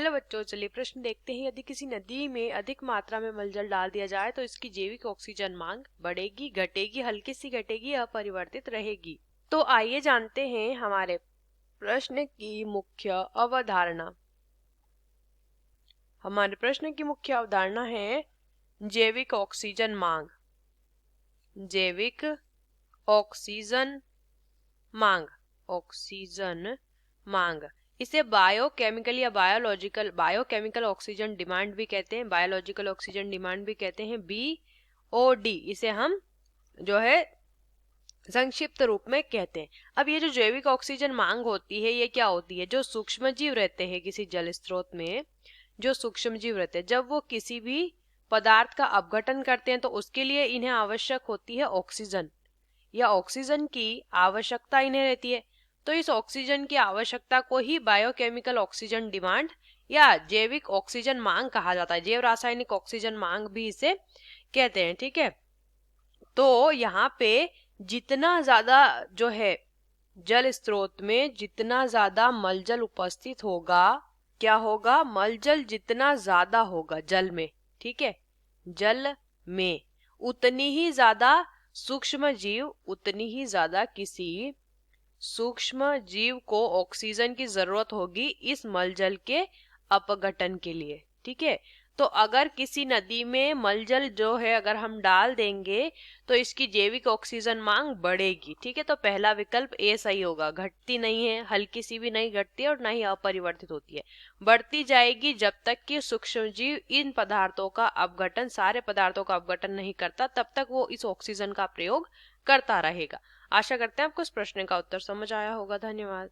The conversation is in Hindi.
हेलो बच्चों, चलिए प्रश्न देखते हैं। यदि किसी नदी में अधिक मात्रा में मलजल डाल दिया जाए तो इसकी जैविक ऑक्सीजन मांग बढ़ेगी, घटेगी, हल्की सी घटेगी या अपरिवर्तित रहेगी। तो आइए जानते हैं हमारे प्रश्न की मुख्य अवधारणा। हमारे प्रश्न की मुख्य अवधारणा है जैविक ऑक्सीजन मांग। जैविक ऑक्सीजन मांग, ऑक्सीजन मांग, इसे बायोकेमिकल या बायोकेमिकल ऑक्सीजन डिमांड भी कहते हैं, बायोलॉजिकल ऑक्सीजन डिमांड भी कहते हैं, BOD इसे हम जो है संक्षिप्त रूप में कहते हैं। अब ये जो जैविक ऑक्सीजन मांग होती है, ये क्या होती है? जो सूक्ष्म जीव रहते हैं किसी जल स्रोत में, जो सूक्ष्म जीव रहते हैं, जब वो किसी भी पदार्थ का अपघटन करते हैं तो उसके लिए इन्हें आवश्यक होती है ऑक्सीजन, या ऑक्सीजन की आवश्यकता इन्हें रहती है। तो इस ऑक्सीजन की आवश्यकता को ही बायोकेमिकल ऑक्सीजन डिमांड या जैविक ऑक्सीजन मांग कहा जाता है। जैव रासायनिक ऑक्सीजन मांग भी इसे कहते हैं। ठीक है, तो यहाँ पे जितना ज्यादा जो है जल स्रोत में जितना ज्यादा मलजल उपस्थित होगा, क्या होगा? मलजल जितना ज्यादा होगा जल में, ठीक है, जल में उतनी ही ज्यादा सूक्ष्म जीव, उतनी ही ज्यादा किसी सूक्ष्म जीव को ऑक्सीजन की जरूरत होगी इस मलजल के अपघटन के लिए। ठीक है, तो अगर किसी नदी में मलजल जो है अगर हम डाल देंगे तो इसकी जैविक ऑक्सीजन मांग बढ़ेगी। ठीक है, तो पहला विकल्प ए सही होगा। घटती नहीं है, हल्की सी भी नहीं घटती है और ना ही अपरिवर्तित होती है, बढ़ती जाएगी जब तक कि सूक्ष्म जीव इन पदार्थों का अपघटन, सारे पदार्थों का अपघटन नहीं करता, तब तक वो इस ऑक्सीजन का प्रयोग करता रहेगा। आशा करते हैं आपको इस प्रश्न का उत्तर समझ आया होगा। धन्यवाद।